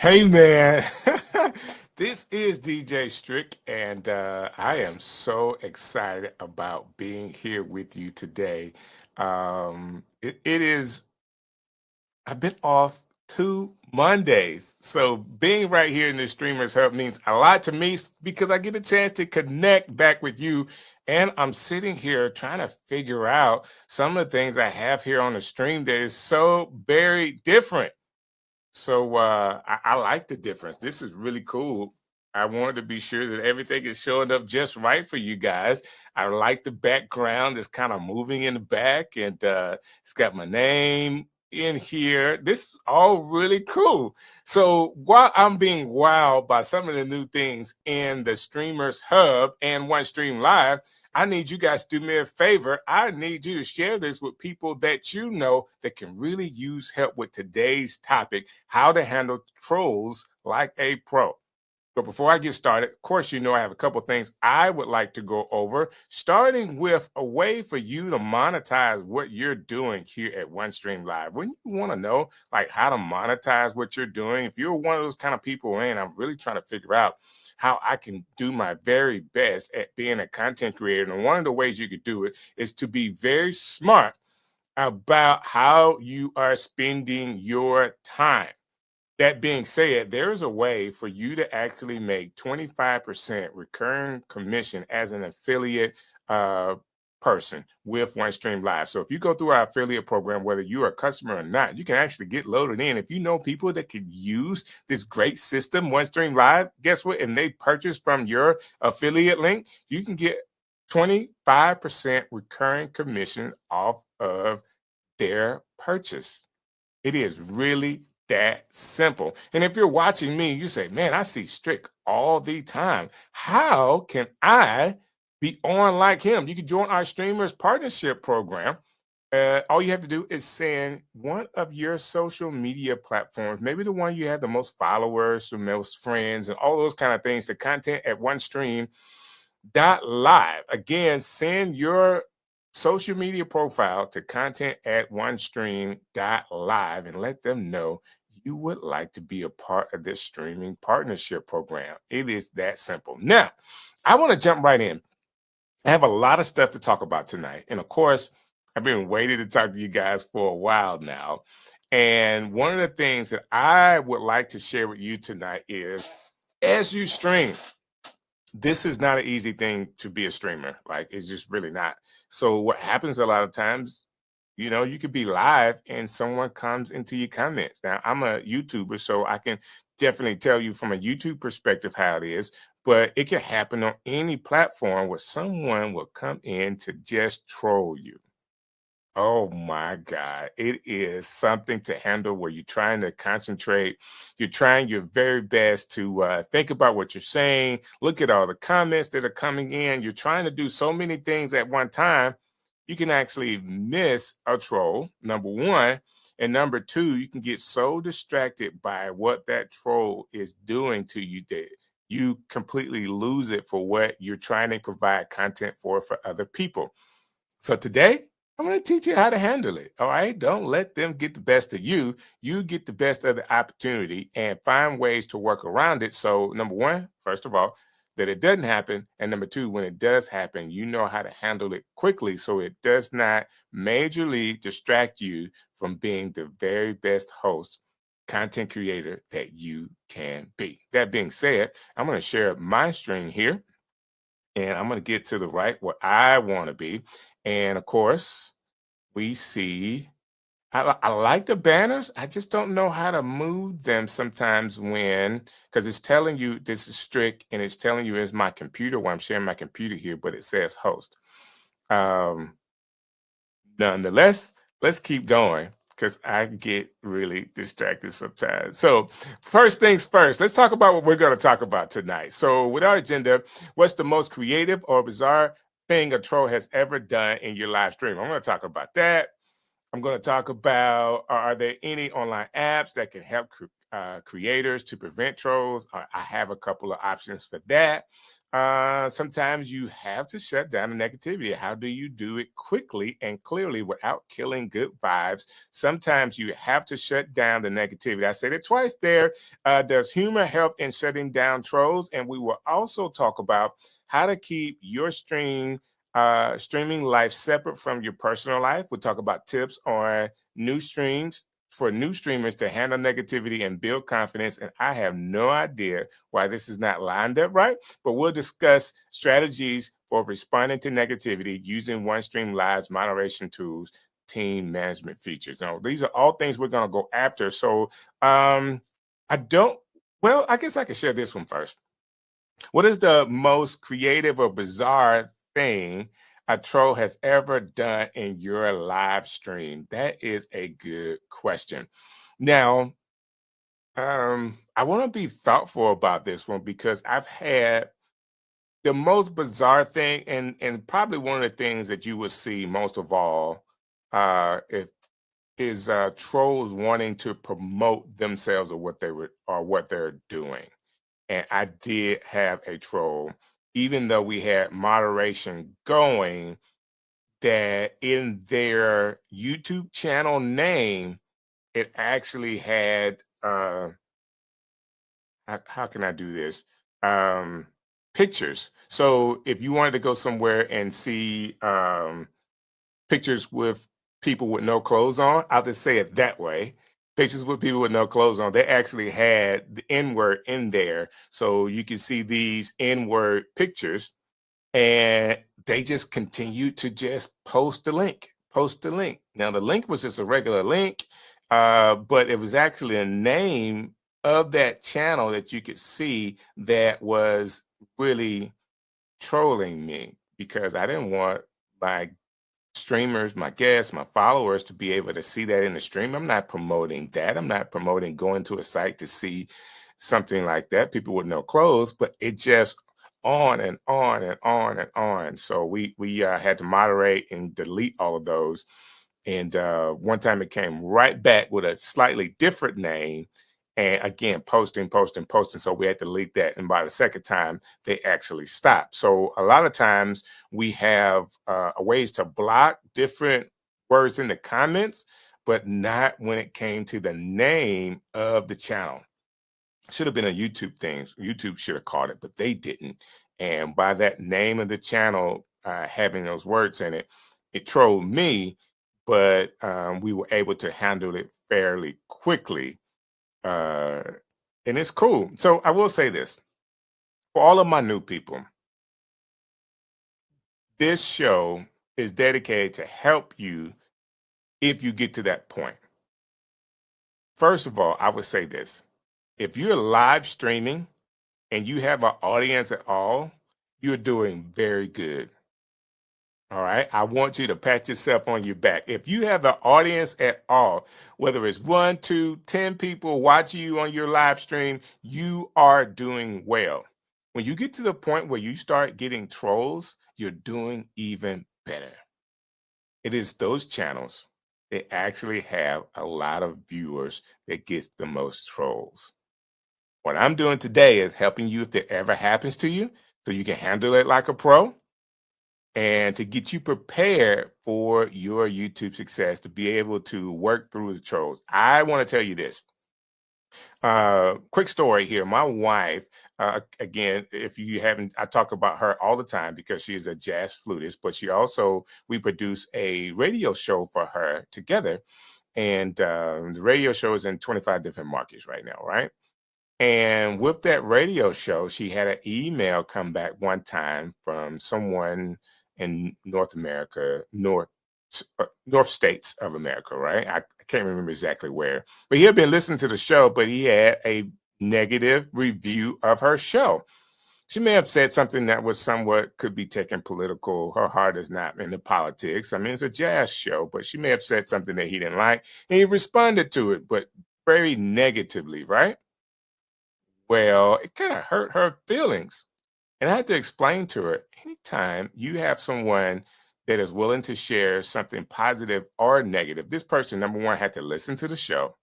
Hey man, this is DJ Strick, and I am so excited about being here with you today. It is, I've been off 2 Mondays, so being right here in the Streamers Hub means a lot to me because I get a chance to connect back with you. And I'm sitting here trying to figure out some of the things I have here on the stream that is so very different. So I like the difference. This is really cool. I wanted to be sure that everything is showing up just right for you guys. I like the background. It's kind of moving in the back, and it's got my name in here. This is all really cool. So while I'm being wowed by some of the new things in the Streamers Hub and OneStream Live, I need you guys to do me a favor. I need you to share this with people that you know that can really use help with today's topic, how to handle trolls like a pro. But before I get started, of course, you know I have a couple things I would like to go over, starting with a way for you to monetize what you're doing here at OneStream Live. When you want to know like how to monetize what you're doing, if you're one of those kind of people, man, I'm really trying to figure out how I can do my very best at being a content creator. And one of the ways you could do it is to be very smart about how you are spending your time. That being said, there is a way for you to actually make 25% recurring commission as an affiliate person with OneStream Live. So if you go through our affiliate program, whether you're a customer or not, you can actually get loaded in. If you know people that could use this great system, OneStream Live, guess what? And they purchase from your affiliate link, you can get 25% recurring commission off of their purchase. It is really that simple. And if you're watching me, you say, man, I see Strick all the time. How can I be on like him? You can join our Streamers Partnership Program. All you have to do is send one of your social media platforms, maybe the one you have the most followers, the most friends, and all those kind of things, to content at OneStream.live. Again, send your social media profile to content at OneStream.live and let them know you would like to be a part of this streaming partnership program. It is that simple. Now, I want to jump right in. I have a lot of stuff to talk about tonight. And of course, I've been waiting to talk to you guys for a while now. And one of the things that I would like to share with you tonight is as you stream, this is not an easy thing to be a streamer. Like, it's just really not. So what happens a lot of times, you could be live and someone comes into your comments. Now, I'm a YouTuber, so I can definitely tell you from a YouTube perspective how it is, but it can happen on any platform where someone will come in to just troll you. Oh my God. It is something to handle where you're trying to concentrate. You're trying your very best to think about what you're saying. Look at all the comments that are coming in. You're trying to do so many things at one time. You can actually miss a troll, number one. And number two, you can get so distracted by what that troll is doing to you that you completely lose it for what you're trying to provide content for other people. So today, I'm going to teach you how to handle it. All right. Don't let them get the best of you. You get the best of the opportunity and find ways to work around it. So, number one, first of all, that it doesn't happen. And number two, when it does happen, you know how to handle it quickly so it does not majorly distract you from being the very best host, content creator that you can be. That being said, I'm going to share my screen here and I'm going to get to the right where I want to be. And of course, we see, I like the banners. I just don't know how to move them sometimes because it's telling you this is strict and it's telling you it's my computer where I'm sharing my computer here, but it says host. Um, Nonetheless, let's keep going because I get really distracted sometimes. So, first things first, let's talk about what we're going to talk about tonight. So, with our agenda, what's the most creative or bizarre thing a troll has ever done in your live stream? I'm going to talk about that. I'm going to talk about are there any online apps that can help creators to prevent trolls? I have a couple of options for that. sometimes you have to shut down the negativity. How do you do it quickly and clearly without killing good vibes? Sometimes you have to shut down the negativity. I said it twice there. Does humor help in shutting down trolls? And we will also talk about how to keep your streaming life separate from your personal life. We'll talk about tips on new streams for new streamers to handle negativity and build confidence. And I have no idea why this is not lined up right, but we'll discuss strategies for responding to negativity using OneStream Live's moderation tools, team management features. Now, these are all things we're going to go after. So I don't, well, I guess I could share this one first. What is the most creative or bizarre thing a troll has ever done in your live stream? That is a good question. Now, I want to be thoughtful about this one because I've had the most bizarre thing, and probably one of the things that you would see most of all, if is trolls wanting to promote themselves or what they're doing. And I did have a troll, even though we had moderation going, that in their YouTube channel name, it actually had how can I do this? Pictures. So if you wanted to go somewhere and see pictures with people with no clothes on, I'll just say it that way. Pictures with people with no clothes on, they actually had the N word in there. So you can see these N word pictures, and they just continued to just post the link, post the link. Now, the link was just a regular link, but it was actually a name of that channel that you could see that was really trolling me because I didn't want my streamers, my guests, my followers to be able to see that in the stream. I'm not promoting that. I'm not promoting going to a site to see something like that, people with no clothes, but it just on and on and on and on. So we had to moderate and delete all of those. And one time it came right back with a slightly different name. And again, posting. So we had to delete that. And by the second time, they actually stopped. So a lot of times we have ways to block different words in the comments, but not when it came to the name of the channel. Should have been a YouTube thing. YouTube should have caught it, but they didn't. And by that name of the channel having those words in it, it trolled me, but we were able to handle it fairly quickly. And it's cool. So I will say this for all of my new people, this show is dedicated to help you if you get to that point. First of all, I would say this. If you're live streaming and you have an audience at all, you're doing very good. All right. I want you to pat yourself on your back. If you have an audience at all, whether it's 1, 2, 10 people watching you on your live stream, you are doing well. When you get to the point where you start getting trolls, you're doing even better. It is those channels that actually have a lot of viewers that gets the most trolls. What I'm doing today is helping you if that ever happens to you so you can handle it like a pro and to get you prepared for your YouTube success to be able to work through the trolls. I want to tell you this. Quick story here. My wife, again, if you haven't, I talk about her all the time because she is a jazz flutist, but we produce a radio show for her together. And the radio show is in 25 different markets right now, right? And with that radio show, she had an email come back one time from someone in North America, North states of America, right? I can't remember exactly where, but he had been listening to the show, but he had a negative review of her show. She may have said something that was somewhat could be taken political. Her heart is not into politics. I mean, it's a jazz show, but she may have said something that he didn't like, and he responded to it, but very negatively, right? Well, it kind of hurt her feelings. And I had to explain to her anytime you have someone that is willing to share something positive or negative, this person, number one, had to listen to the show.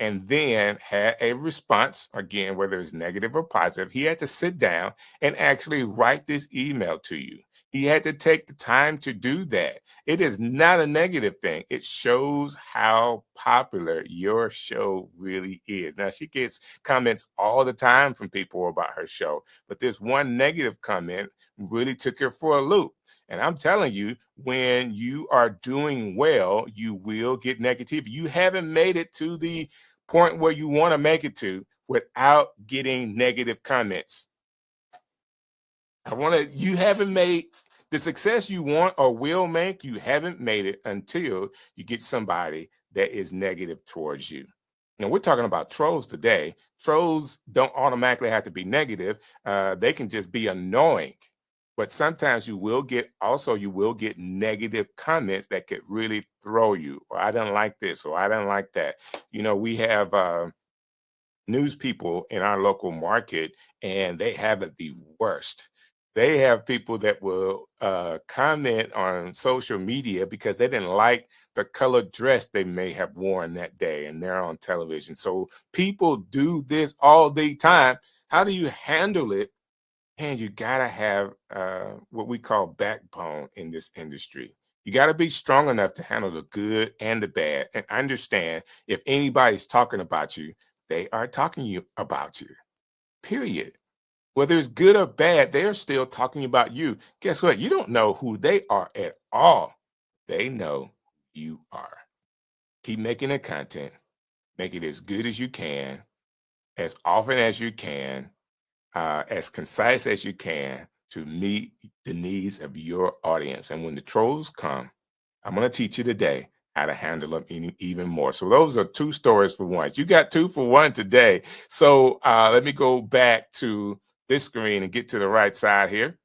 and then had a response, again, whether it's negative or positive. He had to sit down and actually write this email to you. He had to take the time to do that. It is not a negative thing. It shows how popular your show really is. Now, she gets comments all the time from people about her show, but this one negative comment really took her for a loop. And I'm telling you, when you are doing well, you will get negativity. You haven't made it to the point where you want to make it to without getting negative comments. You haven't made the success you want or will make, you haven't made it until you get somebody that is negative towards you. Now, we're talking about trolls today. Trolls don't automatically have to be negative. They can just be annoying. But sometimes you will get negative comments that could really throw you. Or I don't like this, or I don't like that. We have news people in our local market, and they have it the worst. They have people that will comment on social media because they didn't like the colored dress they may have worn that day, and they're on television. So people do this all the time. How do you handle it? And you gotta have what we call backbone in this industry. You got to be strong enough to handle the good and the bad, and understand if anybody's talking about you, they are talking about you. Period. Whether it's good or bad, they are still talking about you. Guess what? You don't know who they are at all. They know who you are. Keep making the content. Make it as good as you can, as often as you can, as concise as you can to meet the needs of your audience. And when the trolls come, I'm going to teach you today how to handle them even more. So those are 2 stories for one. You got 2 for 1 today. So let me go back to this screen and get to the right side here.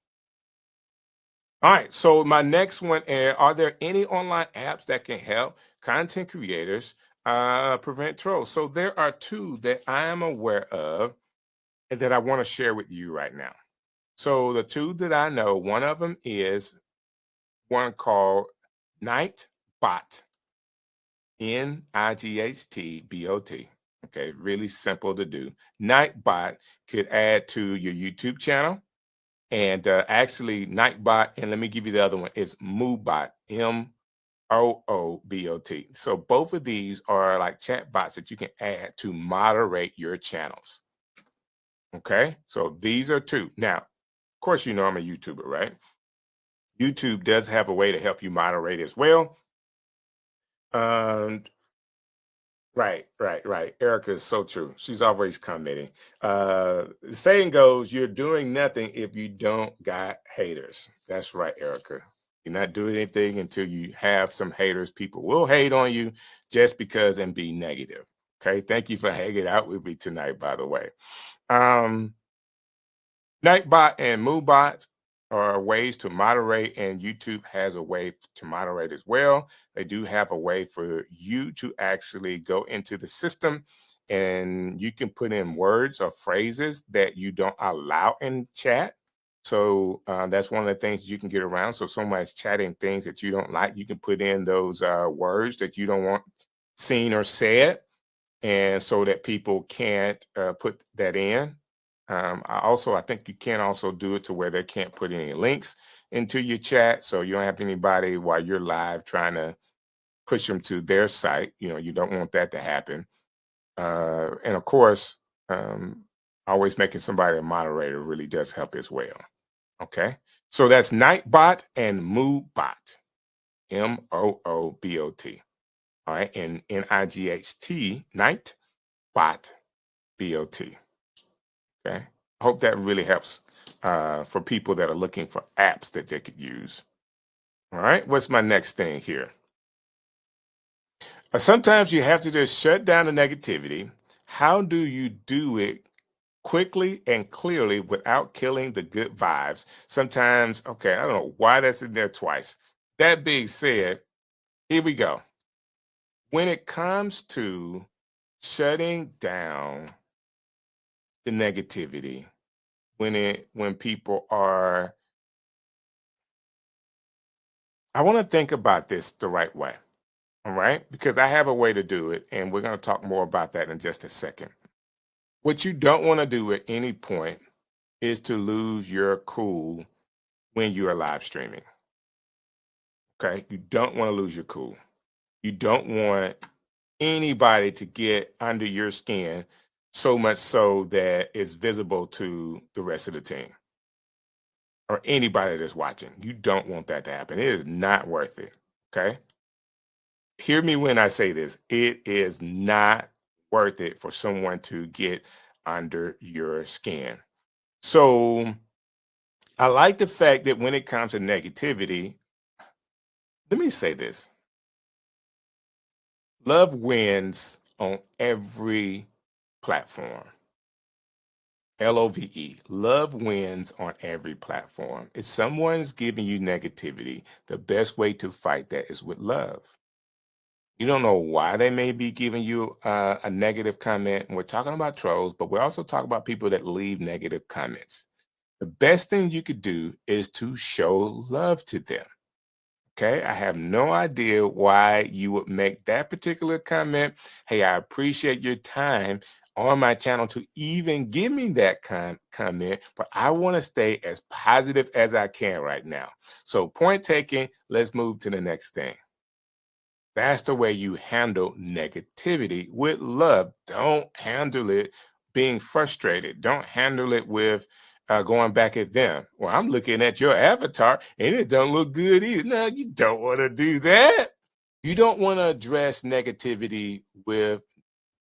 All right. So my next one, are there any online apps that can help content creators prevent trolls? So there are 2 that I am aware of and that I want to share with you right now. So the 2 that I know, one of them is one called Nightbot, Nightbot. Okay, really simple to do. Nightbot could add to your YouTube channel, and actually Nightbot, and let me give you the other one. It's Moobot, Moobot. So both of these are like chat bots that you can add to moderate your channels. Okay, so these are 2. Now, of course, I'm a YouTuber, right? YouTube does have a way to help you moderate as well. Um, right. Erica is so true. She's always commenting. The saying goes, you're doing nothing if you don't got haters. That's right, Erica. You're not doing anything until you have some haters. People will hate on you just because and be negative. Okay. Thank you for hanging out with me tonight, by the way. Nightbot and Moobot are ways to moderate, and YouTube has a way to moderate as well. They do have a way for you to actually go into the system, and you can put in words or phrases that you don't allow in chat. So that's one of the things you can get around. So somebody's chatting things that you don't like, you can put in those words that you don't want seen or said, and so that people can't put that in. I think you can also do it to where they can't put any links into your chat. So you don't have anybody while you're live trying to push them to their site. You don't want that to happen. And of course, always making somebody a moderator really does help as well. Okay. So that's Nightbot and Moobot, Moobot. All right. And Night, Nightbot, Bot. Okay. I hope that really helps for people that are looking for apps that they could use. All right. What's my next thing here? Sometimes you have to just shut down the negativity. How do you do it quickly and clearly without killing the good vibes? Sometimes, okay, I don't know why that's in there twice. That being said, here we go. When it comes to shutting down the negativity, when people are, I want to think about this the right way. All right. Because I have a way to do it. And we're going to talk more about that in just a second. What you don't want to do at any point is to lose your cool when you are live streaming. Okay. You don't want to lose your cool. You don't want anybody to get under your skin so much so that it's visible to the rest of the team or anybody that's watching. You don't want that to happen. It is not worth it. Okay. Hear me when I say this. It is not worth it for someone to get under your skin. So I like the fact that when it comes to negativity, let me say this. Love wins on every platform. LOVE. Love wins on every platform. If someone's giving you negativity, the best way to fight that is with love. You don't know why they may be giving you a negative comment. And we're talking about trolls, but we're also talking about people that leave negative comments. The best thing you could do is to show love to them. Okay, I have no idea why you would make that particular comment. Hey, I appreciate your time on my channel to even give me that comment, but I want to stay as positive as I can right now. So, point taken, let's move to the next thing. That's the way you handle negativity with love. Don't handle it being frustrated. Don't handle it with going back at them. Well, I'm looking at your avatar and it don't look good either. No, you don't want to do that. You don't want to address negativity with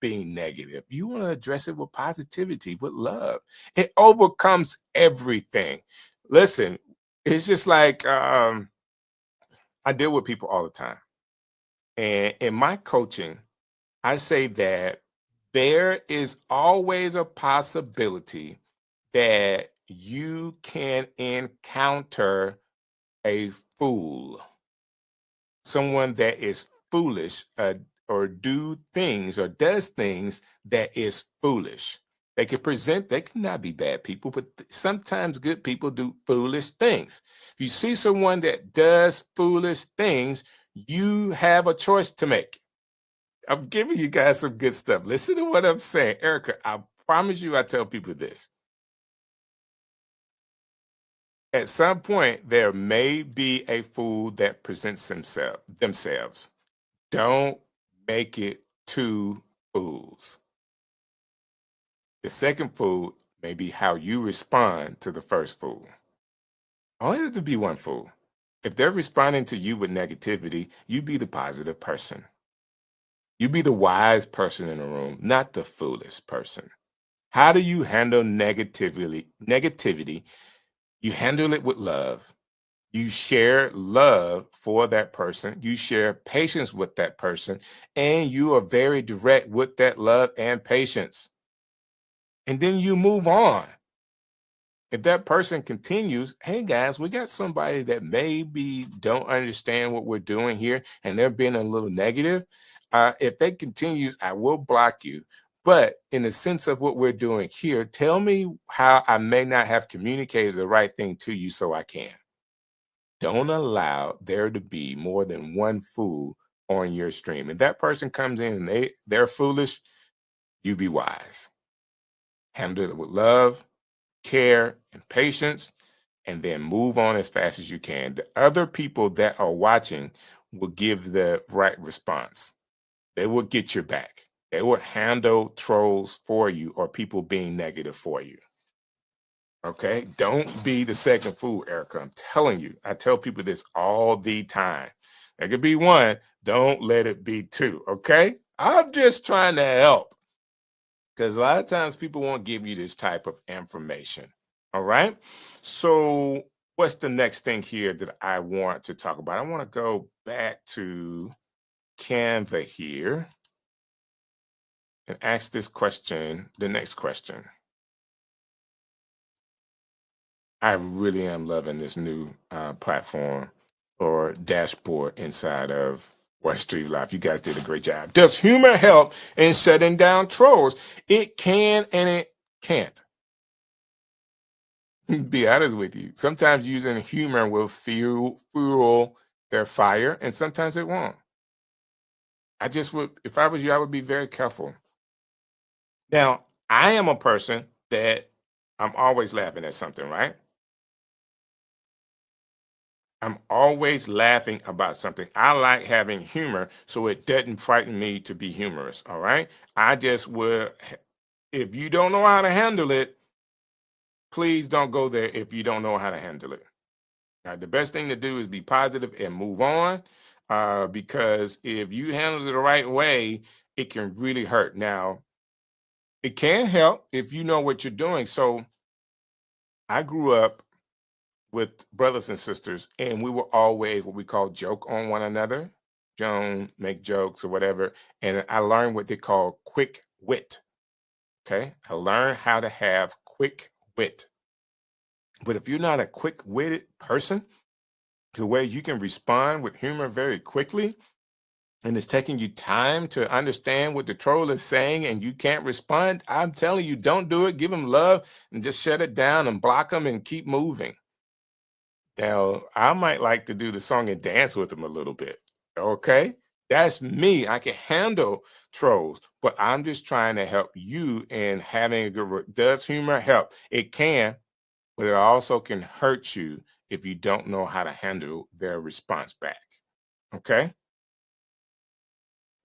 being negative. You want to address it with positivity, with love. It overcomes everything. Listen, it's just like I deal with people all the time. And in my coaching, I say that there is always a possibility that you can encounter a fool, someone that is foolish or do things or does things that is foolish. They cannot be bad people, but sometimes good people do foolish things. If you see someone that does foolish things, you have a choice to make. I'm giving you guys some good stuff. Listen to what I'm saying. Erica, I promise you, I tell people this. At some point, there may be a fool that presents themselves. Don't make it two fools. The second fool may be how you respond to the first fool. Only have to be one fool. If they're responding to you with negativity, you be the positive person. You be the wise person in the room, not the foolish person. How do you handle negativity? You handle it with love. You share love for that person. You share patience with that person. And you are very direct with that love and patience. And then you move on. If that person continues, hey guys, we got somebody that maybe don't understand what we're doing here and they're being a little negative. If that continues, I will block you. But in the sense of what we're doing here, tell me how I may not have communicated the right thing to you so I can. Don't allow there to be more than one fool on your stream. If that person comes in and they're foolish, you be wise. Handle it with love, care, and patience, and then move on as fast as you can. The other people that are watching will give the right response. They will get your back. They will handle trolls for you or people being negative for you. Okay? Don't be the second fool, Erica. I'm telling you. I tell people this all the time. There could be one. Don't let it be two. Okay? I'm just trying to help. Because a lot of times people won't give you this type of information. All right. So, what's the next thing here that I want to talk about? I want to go back to Canva here and ask this question, the next question. I really am loving this new platform or dashboard inside of OneStream Live. You guys did a great job. Does humor help in shutting down trolls? It can and it can't. Be honest with you. Sometimes using humor will fuel their fire, and sometimes it won't. I just would, if I was you, I would be very careful. Now, I am a person that I'm always laughing at something, right? I'm always laughing about something. I like having humor, so it doesn't frighten me to be humorous. All right. I just would, if you don't know how to handle it, please don't go there if you don't know how to handle it. The best thing to do is be positive and move on, because if you handle it the right way, it can really hurt. Now, it can help if you know what you're doing. So I grew up with brothers and sisters, and we were always what we call joke on one another, Joan, make jokes or whatever. And I learned what they call quick wit. Okay. I learned how to have quick wit. But if you're not a quick witted person, to where you can respond with humor very quickly, and it's taking you time to understand what the troll is saying and you can't respond, I'm telling you, don't do it. Give them love and just shut it down and block them and keep moving. Now, I might like to do the song and dance with them a little bit. Okay. That's me. I can handle trolls, but I'm just trying to help you, and having a good, does humor help? It can, but it also can hurt you if you don't know how to handle their response back. Okay.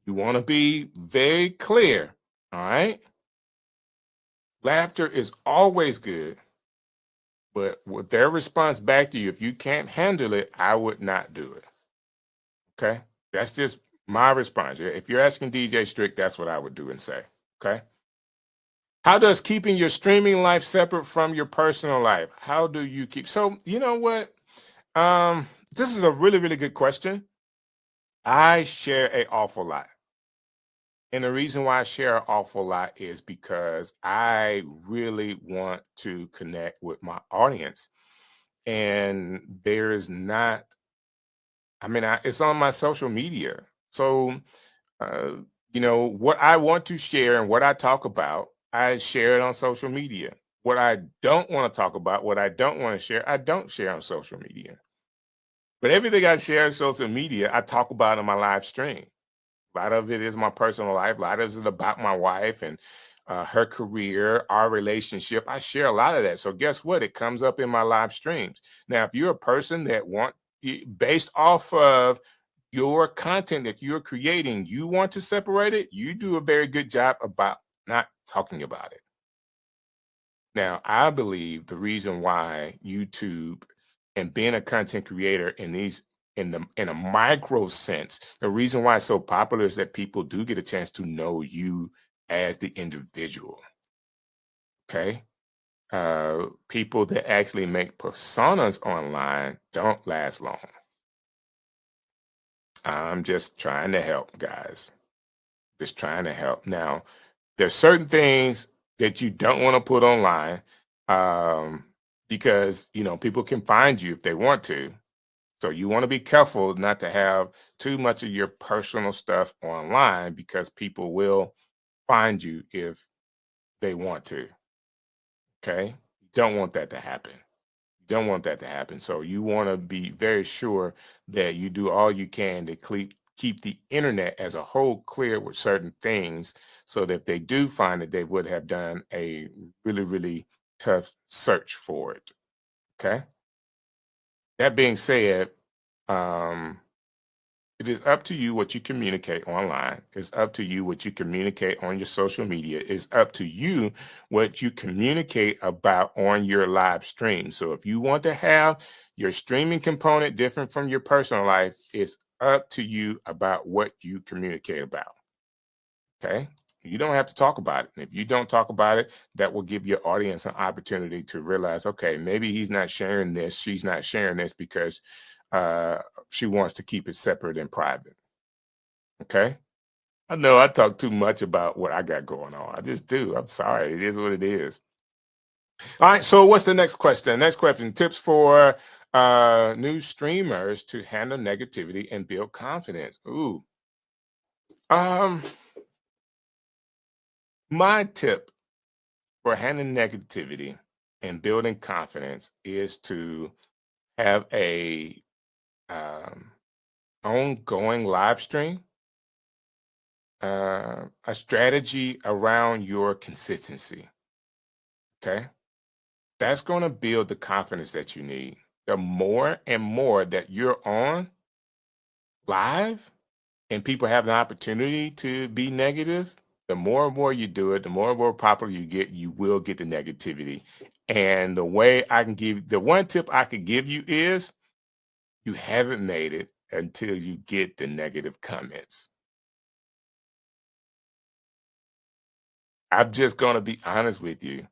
You want to be very clear. All right. Laughter is always good, but with their response back to you, if you can't handle it, I would not do it. Okay. That's just my response. If you're asking DJ Strick, that's what I would do and say. Okay. How does keeping your streaming life separate from your personal life? How do you keep? So, you know what? This is a really, really good question. I share an awful lot. And the reason why I share an awful lot is because I really want to connect with my audience. And there is not, I mean, it's on my social media. So, uh, what I want to share and what I talk about, I share it on social media. What I don't want to talk about, what I don't want to share, I don't share on social media. But everything I share on social media, I talk about on my live stream. A lot of it is my personal life. A lot of it is about my wife and her career, our relationship. I share a lot of that. So guess what? It comes up in my live streams. Now, if you're a person that based off of your content that you're creating, you want to separate it, you do a very good job about not talking about it. Now, I believe the reason why YouTube and being a content creator in a micro sense, the reason why it's so popular is that people do get a chance to know you as the individual. Okay. People that actually make personas online don't last long. I'm just trying to help, guys. Just trying to help. Now, there's certain things that you don't want to put online, um, because people can find you if they want to. So you want to be careful not to have too much of your personal stuff online, because people will find you if they want to. Okay. Don't want that to happen. Don't want that to happen. So you want to be very sure that you do all you can to keep the internet as a whole clear with certain things, so that if they do find it, they would have done a really, really tough search for it. Okay. That being said, um, it is up to you what you communicate online. It's up to you what you communicate on your social media. It's up to you what you communicate about on your live stream. So if you want to have your streaming component different from your personal life, it's up to you about what you communicate about. Okay. You don't have to talk about it. And if you don't talk about it, that will give your audience an opportunity to realize, okay, maybe he's not sharing this, she's not sharing this because uh, she wants to keep it separate and private. Okay. I know I talk too much about what I got going on. I just do. I'm sorry. It is what it is. All right. So what's the next question? Next question. Tips for new streamers to handle negativity and build confidence. Ooh. Um, my tip for handling negativity and building confidence is to have a um ongoing live stream a strategy around your consistency. Okay. That's going to build the confidence that you need. The more and more that you're on live and people have the opportunity to be negative, the more and more you do it, the more and more popular you get, you will get the negativity. And the one tip I could give you is you haven't made it until you get the negative comments. I'm just going to be honest with you.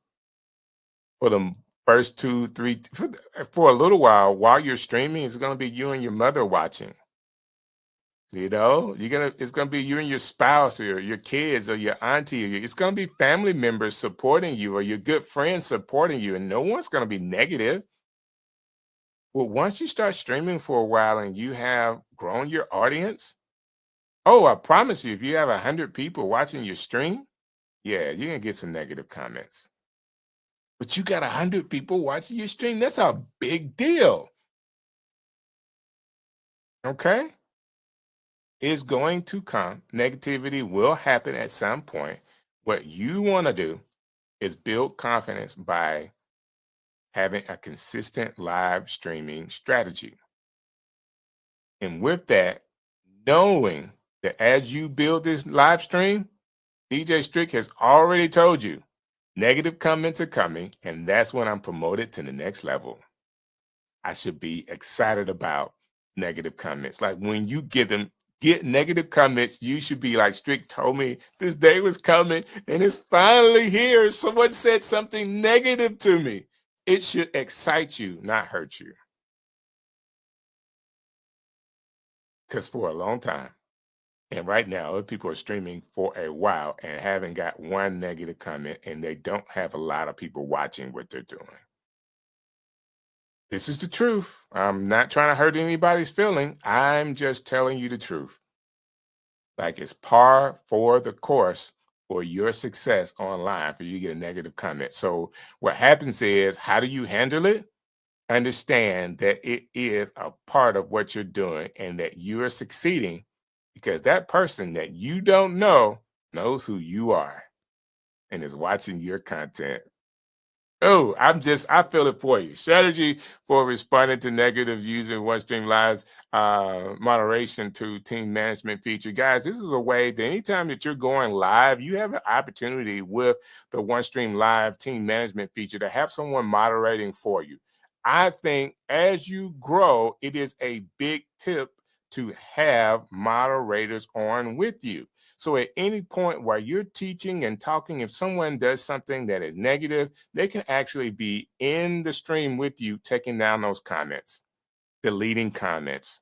For the first two, three, for a little while you're streaming, it's going to be you and your mother watching. It's gonna be you and your spouse or your kids or your auntie. It's gonna be family members supporting you or your good friends supporting you, and no one's gonna be negative. Well, once you start streaming for a while and you have grown your audience, oh, I promise you, if you have 100 people watching your stream, yeah, you're gonna get some negative comments. But you got 100 people watching your stream. That's a big deal. Okay? Is going to come. Negativity will happen at some point. What you want to do is build confidence by having a consistent live streaming strategy. And with that, knowing that as you build this live stream, DJ Strick has already told you negative comments are coming, and that's when I'm promoted to the next level. I should be excited about negative comments. Like when you get negative comments, you should be like, Strick told me this day was coming and it's finally here. Someone said something negative to me. It should excite you, not hurt you. Because for a long time, and right now, people are streaming for a while and haven't got one negative comment, and they don't have a lot of people watching what they're doing. This is the truth. I'm not trying to hurt anybody's feeling. I'm just telling you the truth. Like it's par for the course for your success online for you to get a negative comment. So what happens is, how do you handle it? Understand that it is a part of what you're doing and that you are succeeding because that person that you don't know knows who you are and is watching your content. Oh, I feel it for you. Strategy for responding to negative using OneStream Live's moderation to team management feature. Guys, this is a way that anytime that you're going live, you have an opportunity with the OneStream Live team management feature to have someone moderating for you. I think as you grow, it is a big tip to have moderators on with you. So at any point while you're teaching and talking, if someone does something that is negative, they can actually be in the stream with you, taking down those comments, deleting comments.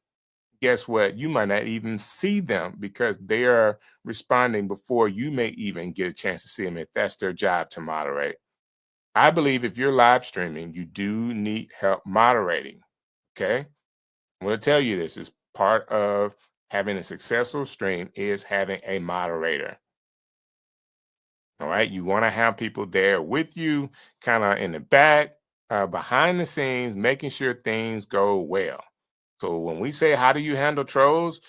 Guess what? You might not even see them because they are responding before you may even get a chance to see them if that's their job to moderate. I believe if you're live streaming, you do need help moderating. Okay. I'm going to tell you this is part of having a successful stream is having a moderator. All right. You want to have people there with you, kind of in the back, behind the scenes, making sure things go well. So when we say, how do you handle trolls?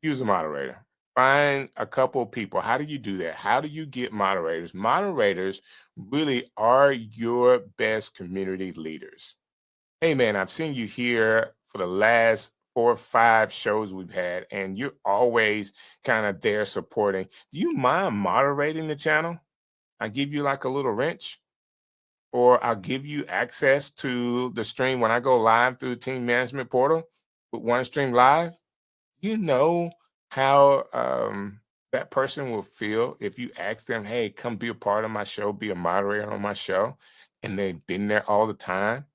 Use a moderator. Find a couple of people. How do you do that? How do you get moderators? Moderators really are your best community leaders. Hey, man, I've seen you here for the last 4 or 5 shows we've had, and you're always kind of there supporting. Do you mind moderating the channel? I give you like a little wrench, or I'll give you access to the stream when I go live through the team management portal with OneStream Live. You know how that person will feel if you ask them, hey, come be a part of my show, be a moderator on my show, and they've been there all the time.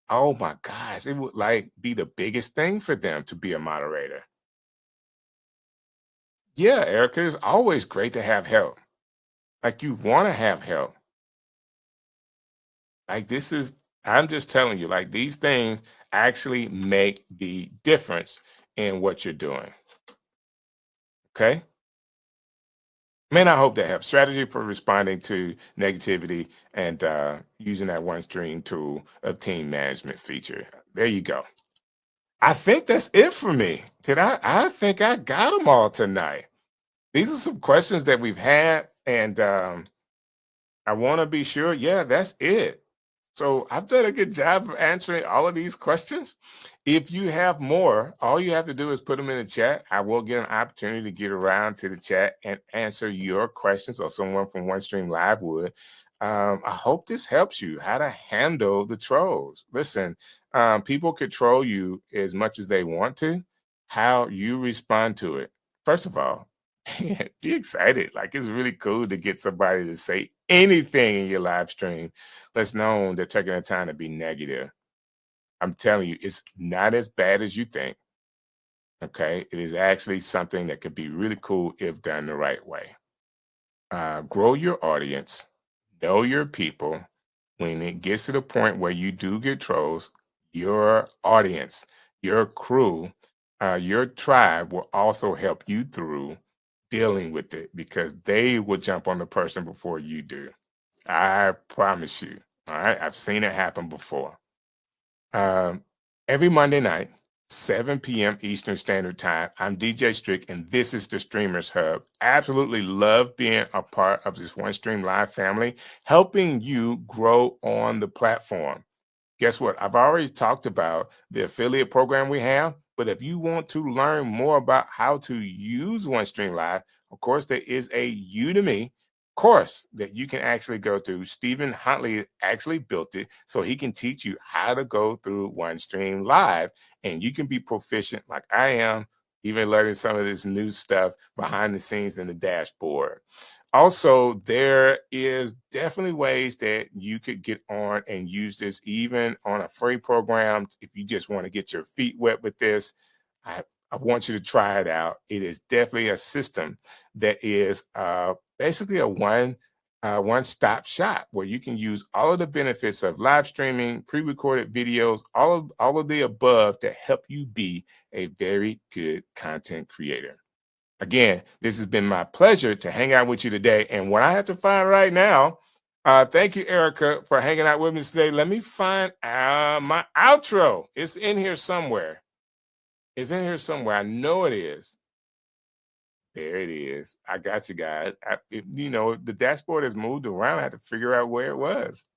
Oh my gosh, it would like be the biggest thing for them to be a moderator. Yeah, Erica, it's always great to have help. Like you want to have help. Like I'm just telling you, like these things actually make the difference in what you're doing. Okay. Man, I hope they have strategy for responding to negativity and using that OneStream tool of team management feature. There you go. I think that's it for me. I think I got them all tonight. these are some questions that we've had, and I want to be sure. Yeah, that's it. So I've done a good job of answering all of these questions. If you have more, all you have to do is put them in the chat. I will get an opportunity to get around to the chat and answer your questions, or someone from OneStream Live would. I hope this helps you how to handle the trolls. Listen, people could troll you as much as they want to. How you respond to it. First of all, be excited. Like, it's really cool to get somebody to say anything in your live stream that's known they're taking the time to be negative. I'm telling you, it's not as bad as you think. Okay. It is actually something that could be really cool if done the right way. Grow your audience, know your people. When it gets to the point where you do get trolls, your audience, your crew, your tribe will also help you through dealing with it, because they will jump on the person before you do. I promise you. All right. I've seen it happen before. Every Monday night, 7 p.m. Eastern Standard Time, I'm DJ Strick, and this is the Streamers Hub. Absolutely love being a part of this OneStream Live family, helping you grow on the platform. Guess what? I've already talked about the affiliate program we have, but if you want to learn more about how to use OneStream Live, of course, there is a Udemy course that you can actually go through. Stephen Huntley actually built it so he can teach you how to go through OneStream Live, and you can be proficient like I am, even learning some of this new stuff behind the scenes in the dashboard. Also, there is definitely ways that you could get on and use this even on a free program. If you just want to get your feet wet with this, I want you to try it out. It is definitely a system that is basically a one-stop shop where you can use all of the benefits of live streaming, pre-recorded videos, all of the above to help you be a very good content creator. Again, this has been my pleasure to hang out with you today. And what I have to find right now, thank you, Erica, for hanging out with me today. Let me find my outro. It's in here somewhere. It's in here somewhere. I know it is. There it is. I got you guys. The dashboard has moved around. I had to figure out where it was.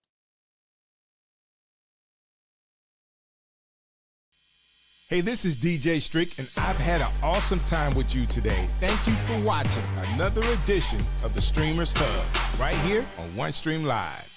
Hey, this is DJ Strick, and I've had an awesome time with you today. Thank you for watching another edition of the Streamers Hub right here on OneStream Live.